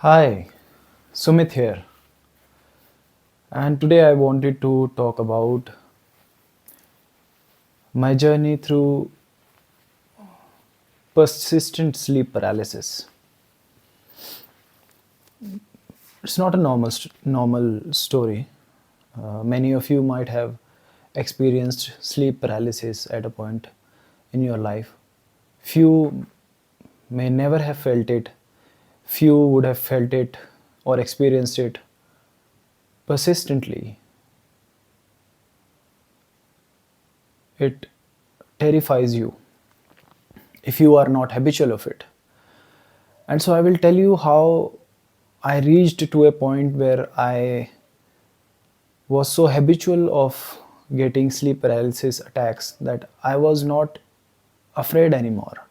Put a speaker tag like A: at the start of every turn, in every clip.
A: Hi, Sumit here, and today I wanted to talk about my journey through persistent sleep paralysis. It's not a normal story. Many of you might have experienced sleep paralysis at a point in your life. Few may never have felt it. Few would have felt it or experienced it persistently. It terrifies you if you are not habitual of it. And so I will tell you how I reached to a point where I was so habitual of getting sleep paralysis attacks that I was not afraid anymore.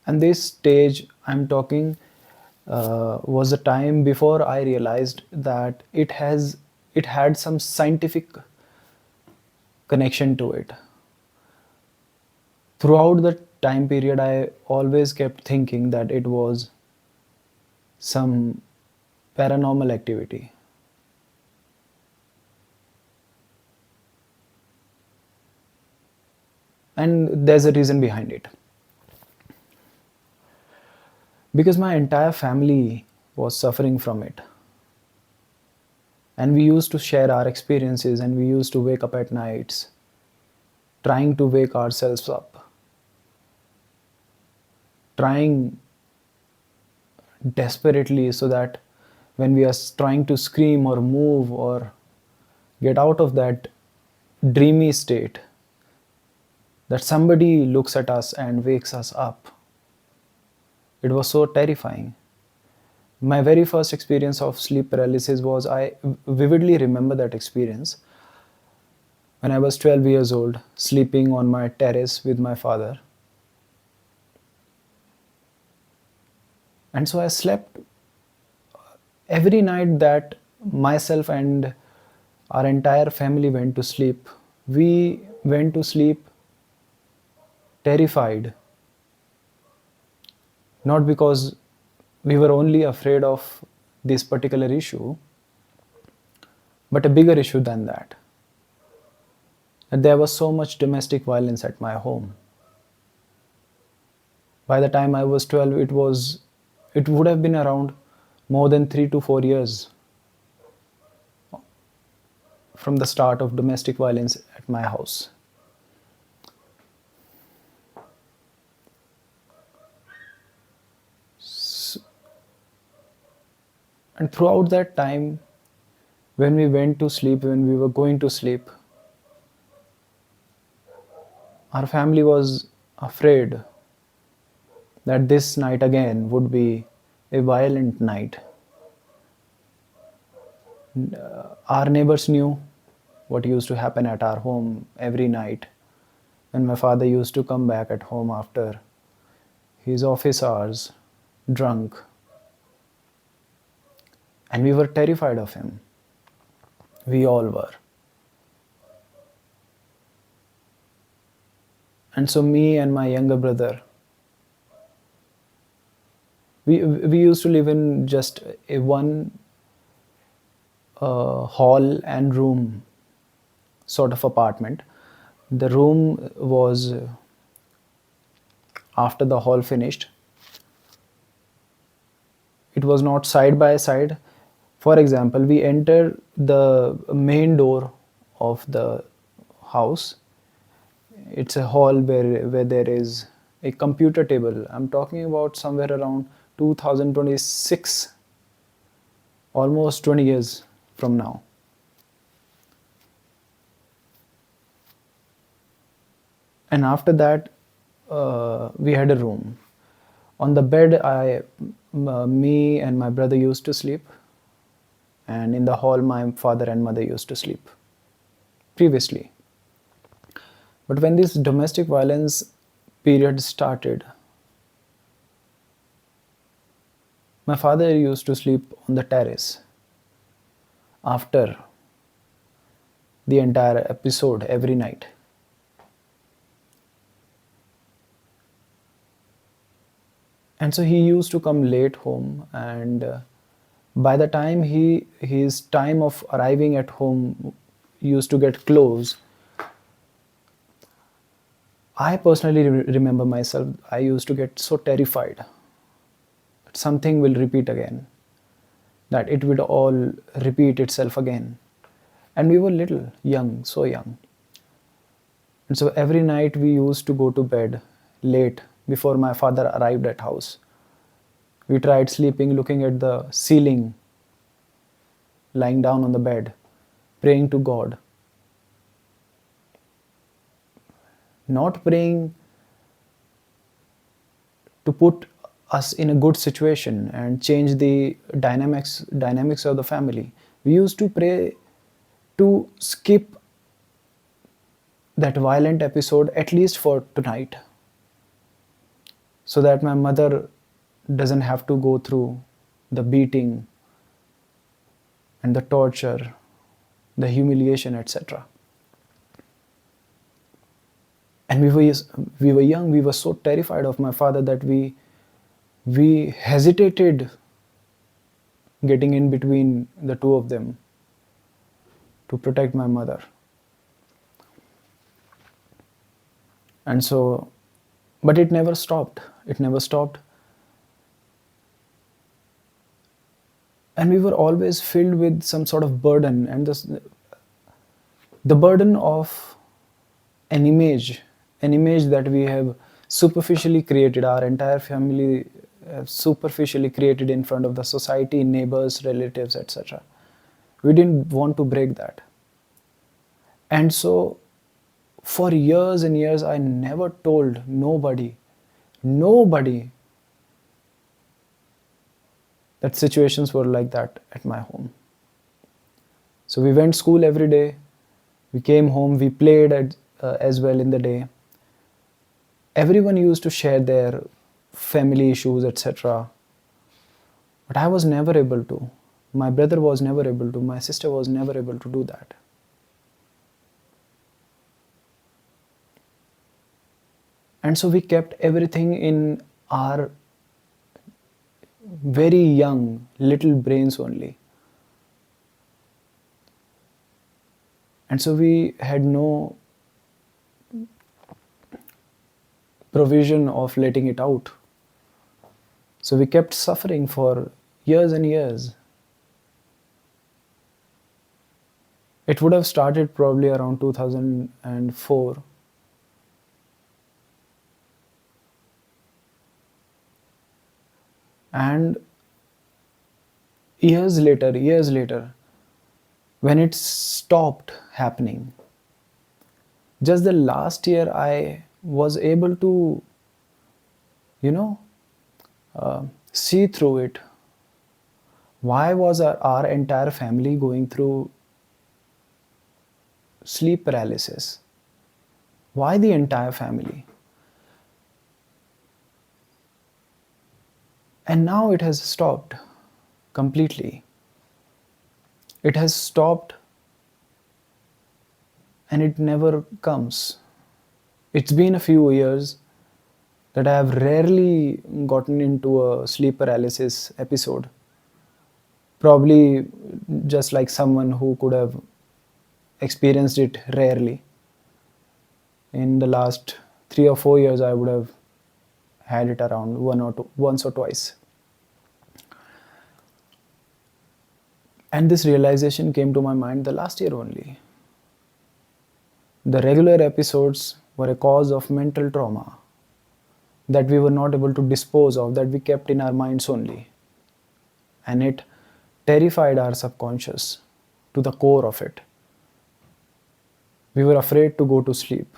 A: And this stage I'm talking was a time before I realized that it had some scientific connection to it. Throughout the time period, I always kept thinking that it was some paranormal activity. And there's a reason behind it. Because my entire family was suffering from it. And we used to share our experiences and we used to wake up at nights trying to wake ourselves up, trying desperately so that when we are trying to scream or move or get out of that dreamy state, that somebody looks at us and wakes us up. It was so terrifying. My very first experience of sleep paralysis was I vividly remember that experience when I was 12 years old, sleeping on my terrace with my father. And so I slept every night that myself and our entire family went to sleep. We went to sleep terrified, not because we were only afraid of this particular issue, but a bigger issue than that. And there was so much domestic violence at my home. By the time I was 12, it would have been around more than 3 to 4 years from the start of domestic violence at my house. And throughout that time, when we went to sleep, when we were going to sleep, our family was afraid that this night again would be a violent night. Our neighbors knew what used to happen at our home every night when my father used to come back at home after his office hours, drunk, and we were terrified of him. We all were. And so, me and my younger brother, we used to live in just a one hall and room sort of apartment. The room was after the hall finished. It was not side by side. For example, we enter the main door of the house. It's a hall where there is a computer table. I'm talking about somewhere around 2026, almost 20 years from now. And after that, we had a room. On the bed, me and my brother used to sleep, and in the hall, my father and mother used to sleep previously. But when this domestic violence period started, my father used to sleep on the terrace after the entire episode every night. And so he used to come late home, and by the time his time of arriving at home used to get close, I personally remember myself, I used to get so terrified that something will repeat again, that it would all repeat itself again. And we were little, young, so young. And so every night we used to go to bed late before my father arrived at house. We tried sleeping looking at the ceiling, lying down on the bed, praying to God. Not praying to put us in a good situation and change the dynamics of the family. We used to pray to skip that violent episode at least for tonight, so that my mother doesn't have to go through the beating and the torture, the humiliation, etc. And we were young, we were so terrified of my father that we hesitated getting in between the two of them to protect my mother. And so, but it never stopped. It never stopped. And we were always filled with some sort of burden, and the burden of an image that we have superficially created, our entire family superficially created in front of the society, neighbors, relatives, etc. We didn't want to break that. And so for years and years, I never told nobody that situations were like that at my home. So we went school every day, we came home, we played as well in the day. Everyone used to share their family issues, etc. But I was never able to. My brother was never able to. My sister was never able to do that. And so we kept everything in our very young little brains only. And so we had no provision of letting it out. So we kept suffering for years and years. It would have started probably around 2004. And years later, when it stopped happening, just the last year I was able to, see through it. Why was our entire family going through sleep paralysis? Why the entire family? And now it has stopped completely. It has stopped, and it never comes. It's been a few years that I have rarely gotten into a sleep paralysis episode. Probably just like someone who could have experienced it rarely. In the last 3 or 4 years, I would have had it around once or twice. And this realization came to my mind the last year only. The regular episodes were a cause of mental trauma that we were not able to dispose of, that we kept in our minds only. And it terrified our subconscious to the core of it. We were afraid to go to sleep.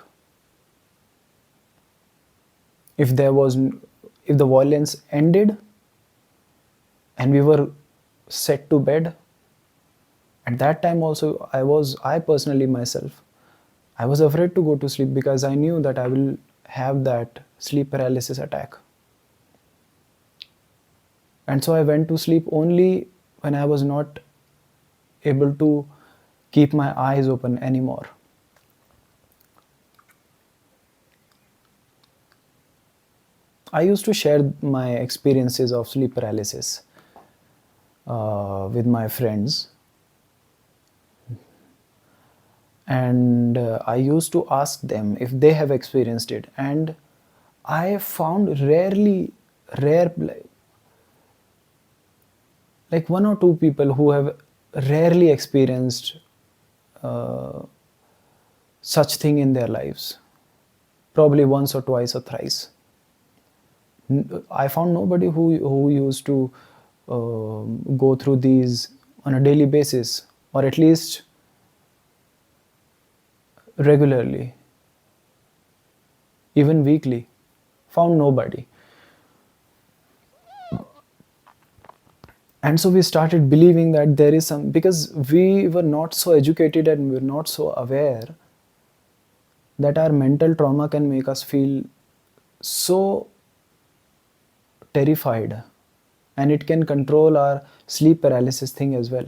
A: If the violence ended and we were set to bed, at that time also I personally myself, I was afraid to go to sleep because I knew that I will have that sleep paralysis attack. And so I went to sleep only when I was not able to keep my eyes open anymore. I used to share my experiences of sleep paralysis with my friends, and I used to ask them if they have experienced it, and I found rare, like one or two people who have rarely experienced uh, such thing in their lives, probably once or twice or thrice. I found nobody who used to go through these on a daily basis, or at least regularly, even weekly. Found nobody. And so we started believing that there is some, because we were not so educated and we were not so aware that our mental trauma can make us feel so terrified, and it can control our sleep paralysis thing as well.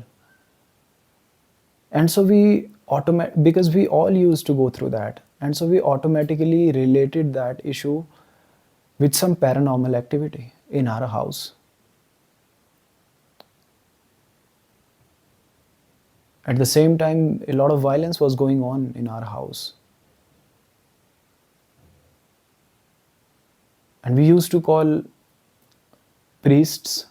A: And so because we all used to go through that, and so we automatically related that issue with some paranormal activity in our house. At the same time, a lot of violence was going on in our house. And we used to call priests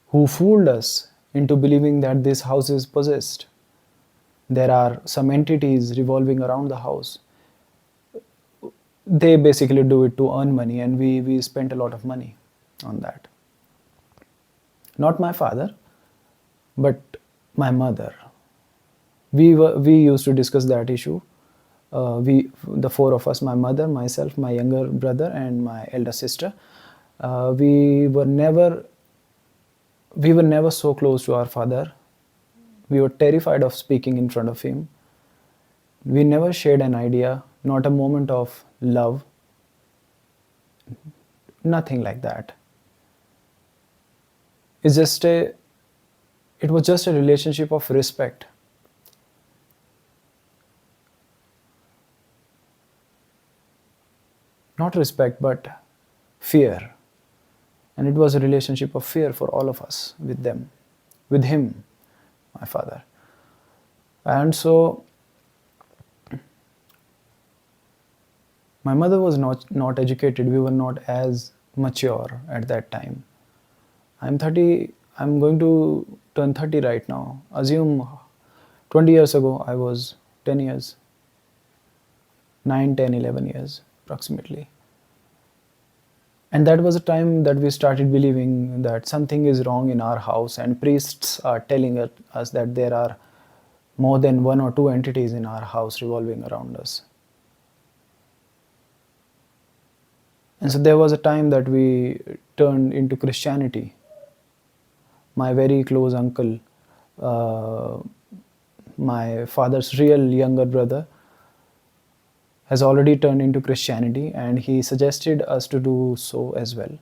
A: who fooled us into believing that this house is possessed. There are some entities revolving around the house. They basically do it to earn money, and we spent a lot of money on that. Not my father, but my mother. We used to discuss that issue. The four of us, my mother, myself, my younger brother, and my elder sister, we were never so close to our father. We were terrified of speaking in front of him. We never shared an idea, not a moment of love, nothing like that. It was just a relationship of respect. Not respect, but fear. And it was a relationship of fear for all of us with them, with him, my father. And so my mother was not educated. We were not as mature at that time. I'm 30, I'm going to turn 30 right now. Assume 20 years ago, I was 10 years, 9, 10, 11 years approximately. And that was a time that we started believing that something is wrong in our house, and priests are telling us that there are more than one or two entities in our house revolving around us. And so there was a time that we turned into Christianity. My very close uncle, my father's real younger brother, has already turned into Christianity, and he suggested us to do so as well.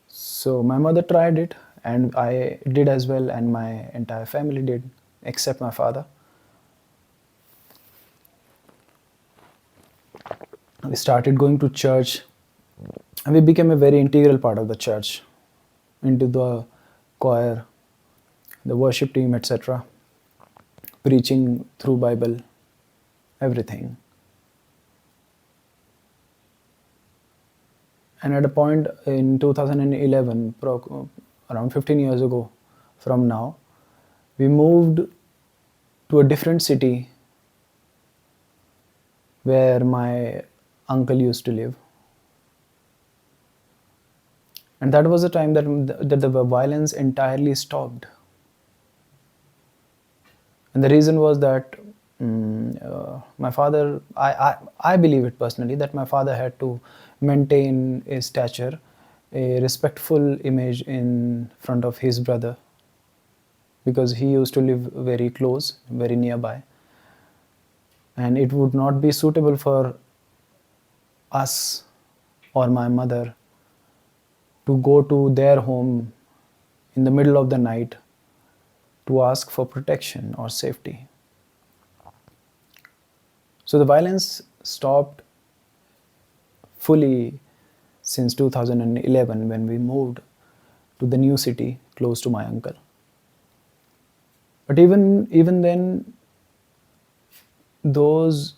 A: So my mother tried it, and I did as well, and my entire family did, except my father. We started going to church, and we became a very integral part of the church, into the choir, the worship team, etc., preaching through Bible, everything. And at a point in 2011, around 15 years ago from now, we moved to a different city where my uncle used to live. And that was the time that the violence entirely stopped. And the reason was that my father, I believe it personally, that my father had to maintain a stature, a respectful image in front of his brother, because he used to live very close, very nearby. And it would not be suitable for us or my mother to go to their home in the middle of the night to ask for protection or safety. So the violence stopped fully since 2011 when we moved to the new city close to my uncle. But even then, those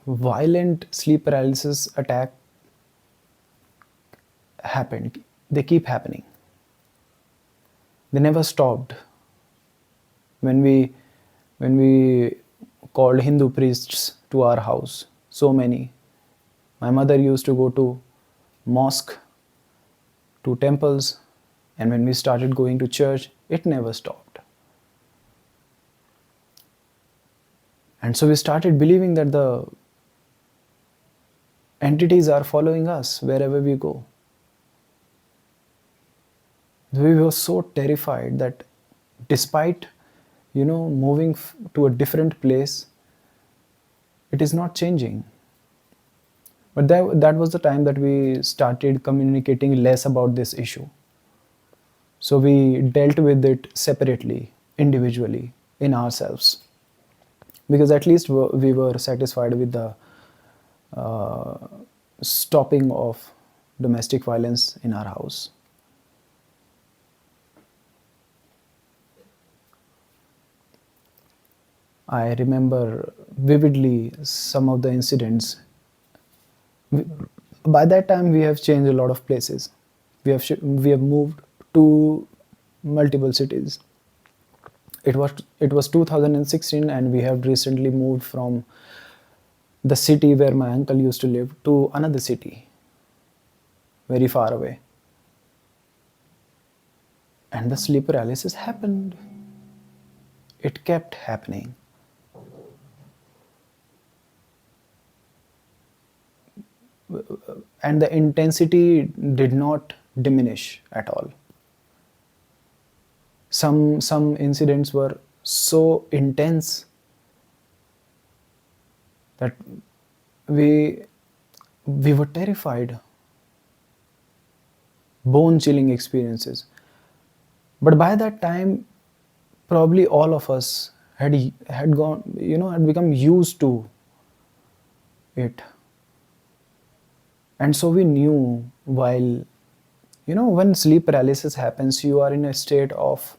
A: violent sleep paralysis attack happened. They keep happening. They never stopped. When we called Hindu priests to our house, so many. My mother used to go to mosque, to temples, and when we started going to church, it never stopped. And so we started believing that the entities are following us wherever we go. We were so terrified that despite moving to a different place, it is not changing. But that was the time that we started communicating less about this issue. So we dealt with it separately, individually, in ourselves, because at least we were satisfied with the stopping of domestic violence in our house. I remember vividly some of the incidents. By that time, we have changed a lot of places. We have moved to multiple cities. It was 2016, and we have recently moved from the city where my uncle used to live to another city, very far away. And the sleep paralysis happened. It kept happening. And the intensity did not diminish at all. Some incidents were so intense that we were terrified, bone chilling experiences. But by that time, probably all of us had gone, had become used to it. And so we knew, while when sleep paralysis happens, you are in a state of,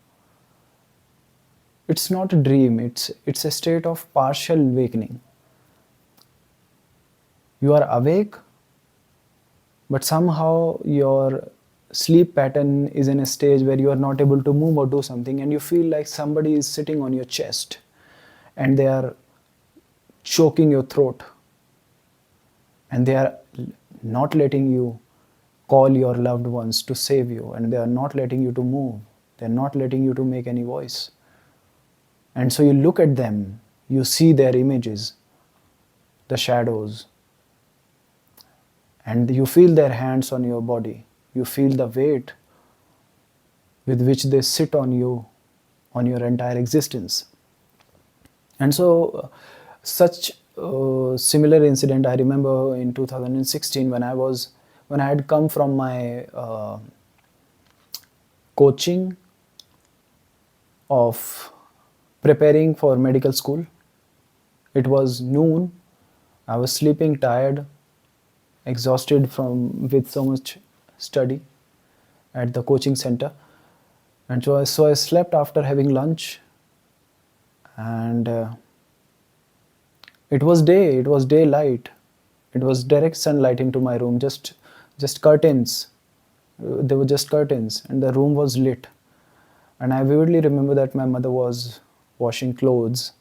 A: it's not a dream, it's a state of partial awakening. You are awake, but somehow your sleep pattern is in a stage where you are not able to move or do something, and you feel like somebody is sitting on your chest and they are choking your throat, and they are not letting you call your loved ones to save you, and they are not letting you to move, they're not letting you to make any voice. And so you look at them, you see their images, the shadows, and you feel their hands on your body. You feel the weight with which they sit on you, on your entire existence. And so, such similar incident I remember in 2016 when I had come from my coaching of preparing for medical school. It was noon. I was sleeping, tired, exhausted from with so much study at the coaching center. And so I slept after having lunch, and it was day. It was daylight. It was direct sunlight into my room. Just curtains. There were just curtains, and the room was lit. And I vividly remember that my mother was washing clothes,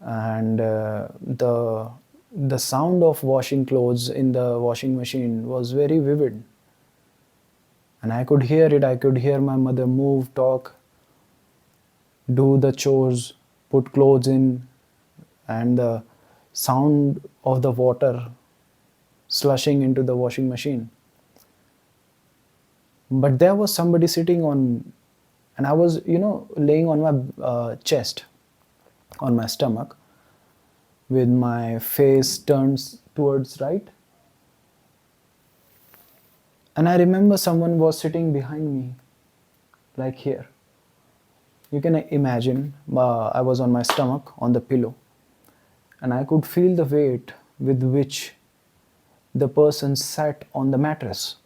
A: and the sound of washing clothes in the washing machine was very vivid. And I could hear it. I could hear my mother move, talk, do the chores, put clothes in, and the sound of the water slushing into the washing machine. But there was somebody sitting on, and I was, laying on my chest, on my stomach, with my face turned towards right. And I remember someone was sitting behind me, like here. You can imagine, I was on my stomach, on the pillow, and I could feel the weight with which the person sat on the mattress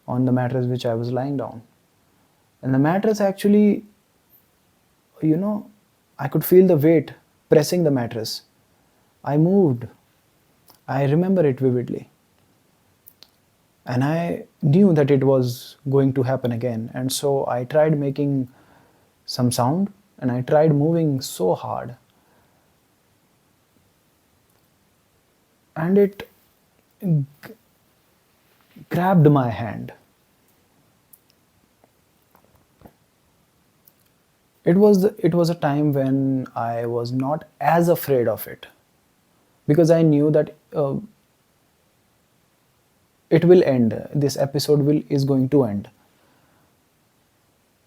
A: which I was lying down. And the mattress actually, you know, I could feel the weight pressing the mattress. I moved. I remember it vividly. And I knew that it was going to happen again. And so I tried making some sound and I tried moving so hard. And it grabbed my hand. It was a time when I was not as afraid of it, because I knew that it will end. This episode will is going to end.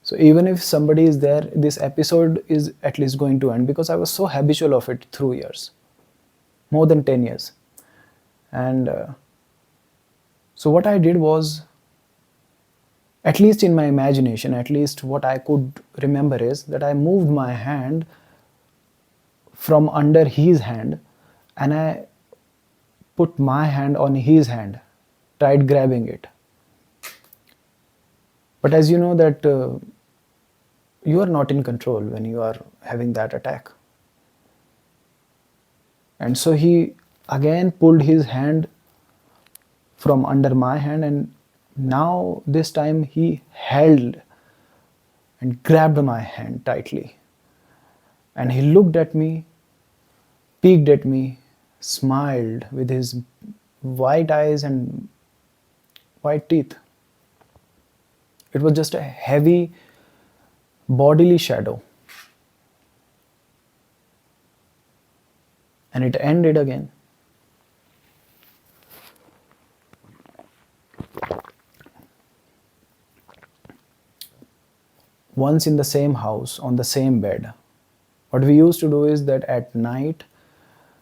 A: So even if somebody is there, this episode is at least going to end, because I was so habitual of it through years, more than 10 years. And so what I did was, at least in my imagination, at least what I could remember is that I moved my hand from under his hand and I put my hand on his hand, tried grabbing it. But as you know that you are not in control when you are having that attack. And so he again pulled his hand from under my hand, and now this time he held and grabbed my hand tightly. And he looked at me, peeked at me, smiled with his white eyes and white teeth. It was just a heavy bodily shadow. And it ended again. Once in the same house, on the same bed. What we used to do is that at night,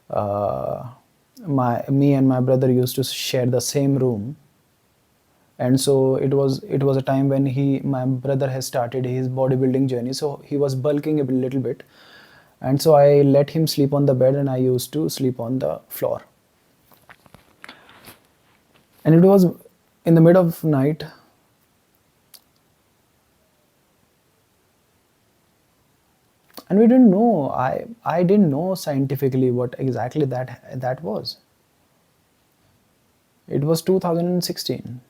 A: me and my brother used to share the same room. And so it was a time when my brother has started his bodybuilding journey, so he was bulking a little bit. And so I let him sleep on the bed and I used to sleep on the floor. And it was in the middle of night. And we didn't know, I didn't know scientifically what exactly that was. It was 2016,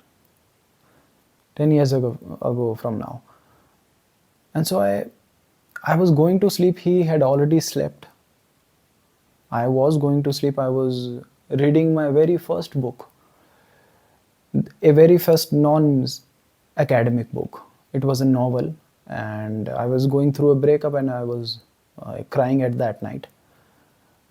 A: 10 years ago from now. And so I was going to sleep, he had already slept. I was going to sleep, I was reading my very first book, a very first non-academic book. It was a novel, and I was going through a breakup and I was crying at that night.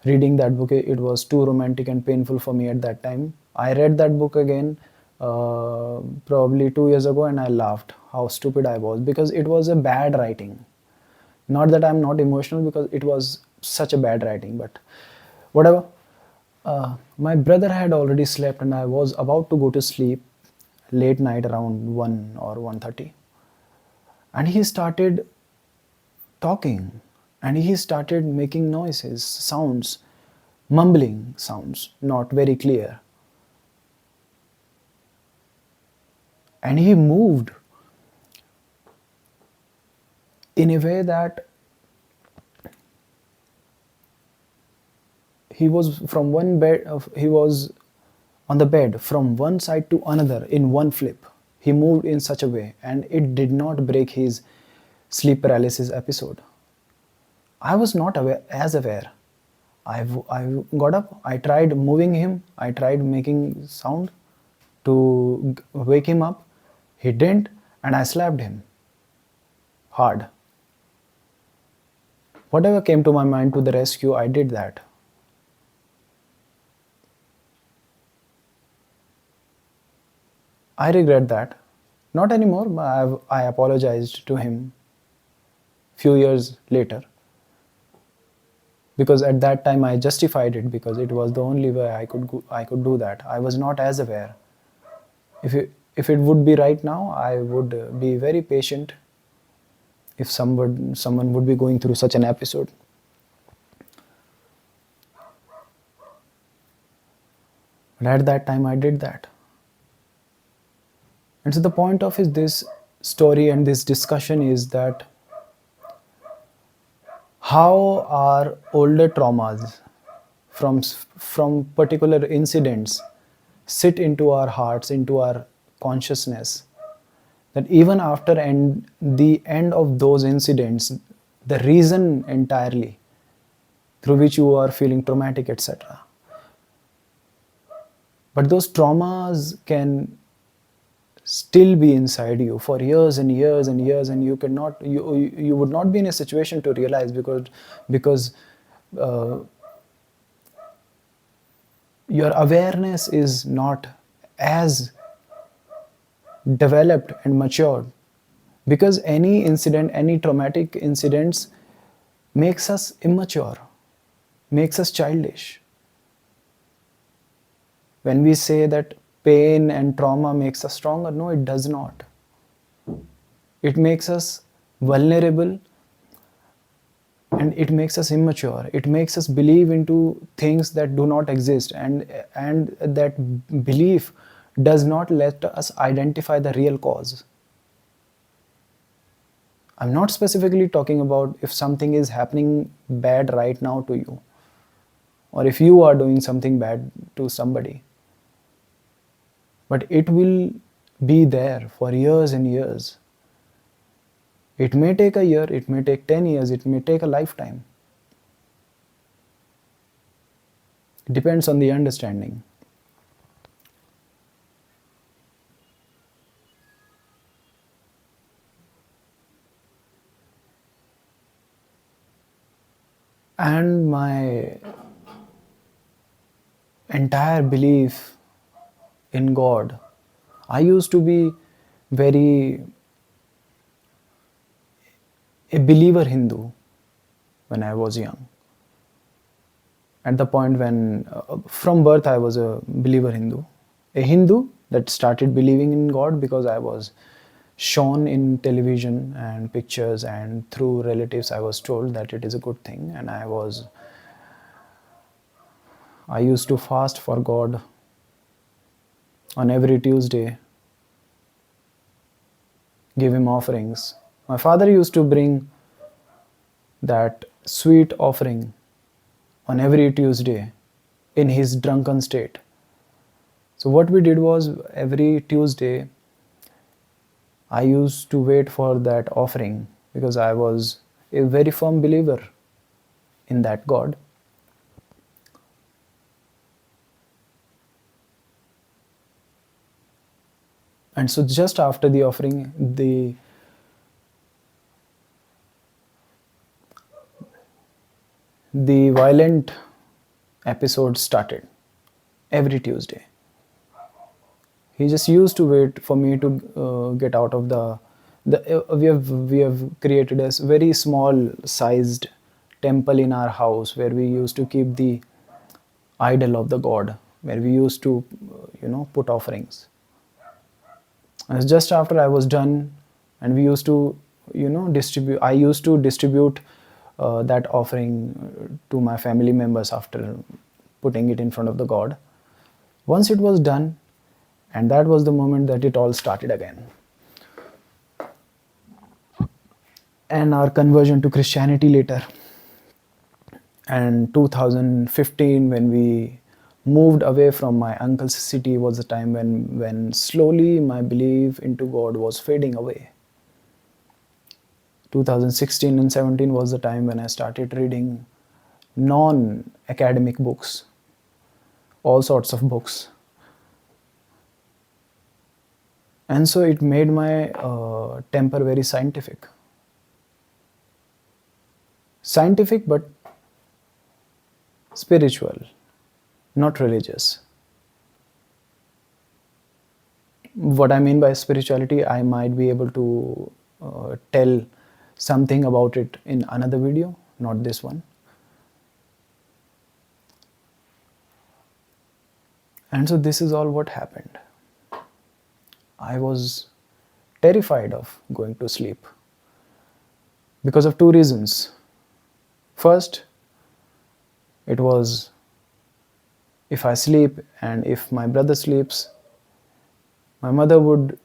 A: Reading that book, it was too romantic and painful for me at that time. I read that book again probably 2 years ago, and I laughed how stupid I was, because it was a bad writing. Not that I'm not emotional, because it was such a bad writing, but whatever. My brother had already slept and I was about to go to sleep late night around 1 or 1:30. And he started talking and he started making noises, sounds, mumbling sounds, not very clear. And he moved in a way that he was on the bed from one side to another in one flip. He moved in such a way, and it did not break his sleep paralysis episode. I was not as aware. I got up, I tried moving him, I tried making sound to wake him up. He didn't, and I slapped him hard. Whatever came to my mind to the rescue, I did that. I regret that. Not anymore, but I apologized to him few years later. Because at that time I justified it, because it was the only way I could do that. I was not as aware. If it would be right now, I would be very patient if someone would be going through such an episode. But at that time, I did that. And so the point of this story and this discussion is that how our older traumas from particular incidents sit into our hearts, into our consciousness, that even after the end of those incidents, the reason entirely through which you are feeling traumatic, etc. But those traumas can still be inside you for years and years and years, and you would not be in a situation to realize, because uh, your awareness is not as developed and matured, because any incident, any traumatic incidents makes us immature, makes us childish. When we say that pain and trauma makes us stronger, no, it does not. It makes us vulnerable, and it makes us immature. It makes us believe into things that do not exist, and that belief does not let us identify the real cause. I'm not specifically talking about if something is happening bad right now to you, or if you are doing something bad to somebody. But it will be there for years and years. It may take a year, it may take 10 years, it may take a lifetime. It depends on the understanding. And my entire belief in God, I used to be very a believer Hindu when I was young. At the point when, from birth, I was a believer Hindu. A Hindu that started believing in God because I was shown in television and pictures, and through relatives I was told that it is a good thing, and I used to fast for God on every Tuesday, give him offerings. My father used to bring that sweet offering on every Tuesday in his drunken state. So what we did was, every Tuesday I used to wait for that offering, because I was a very firm believer in that God. And so just after the offering, the violent episode started every Tuesday. He just used to wait for me to get out of we have created a very small sized temple in our house where we used to keep the idol of the god, where we used to put offerings. And just after I was done, and we used to I used to distribute that offering to my family members after putting it in front of the god. Once it was done, and that was the moment that it all started again. And our conversion to Christianity later. And 2015, when we moved away from my uncle's city, was the time when slowly my belief into God was fading away. 2016 and 17 was the time when I started reading non-academic books, all sorts of books. And so it made my temper very scientific. Scientific but spiritual, not religious. What I mean by spirituality, I might be able to tell something about it in another video, not this one. And so this is all what happened. I was terrified of going to sleep because of two reasons. First, it was If I sleep and if my brother sleeps, my mother would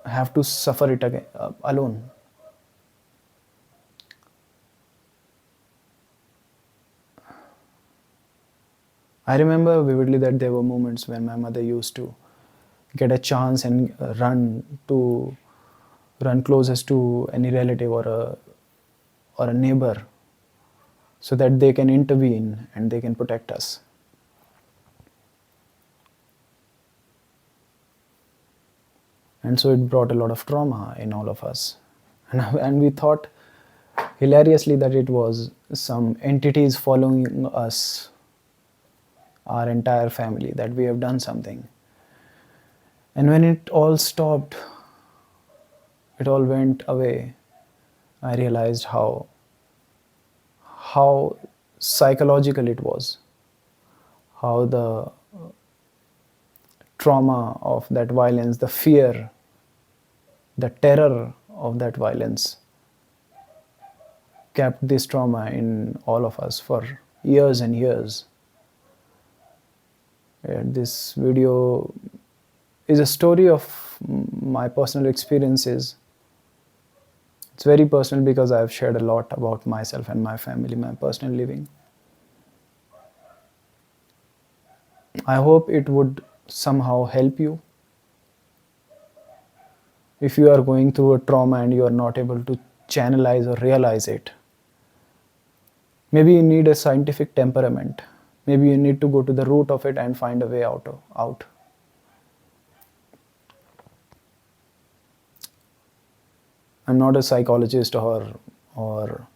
A: have to suffer it again alone. I remember vividly that there were moments when my mother used to get a chance and run closest to any relative or a neighbor so that they can intervene and they can protect us. And so it brought a lot of trauma in all of us. And we thought hilariously that it was some entities following us, our entire family, that we have done something. And when it all stopped, it all went away, I realized how psychological it was, how the trauma of that violence, the fear, the terror of that violence kept this trauma in all of us for years and years. And this video is a story of my personal experiences. It's very personal because I've shared a lot about myself and my family, my personal living. I hope it would somehow help you. If you are going through a trauma and you are not able to channelize or realize it, maybe you need a scientific temperament. Maybe you need to go to the root of it and find a way out. I'm not a psychologist or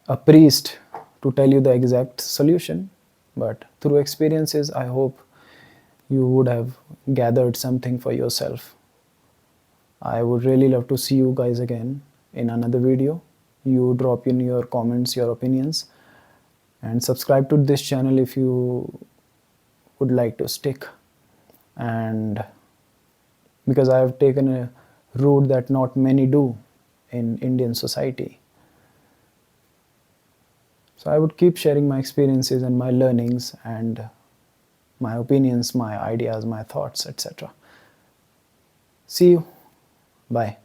A: a priest to tell you the exact solution, but through experiences, I hope you would have gathered something for yourself. I would really love to see you guys again in another video. You drop in your comments, your opinions, and subscribe to this channel if you would like to stick. And because I have taken a route that not many do in Indian society. So I would keep sharing my experiences and my learnings and my opinions, my ideas, my thoughts, etc. See you. Bye.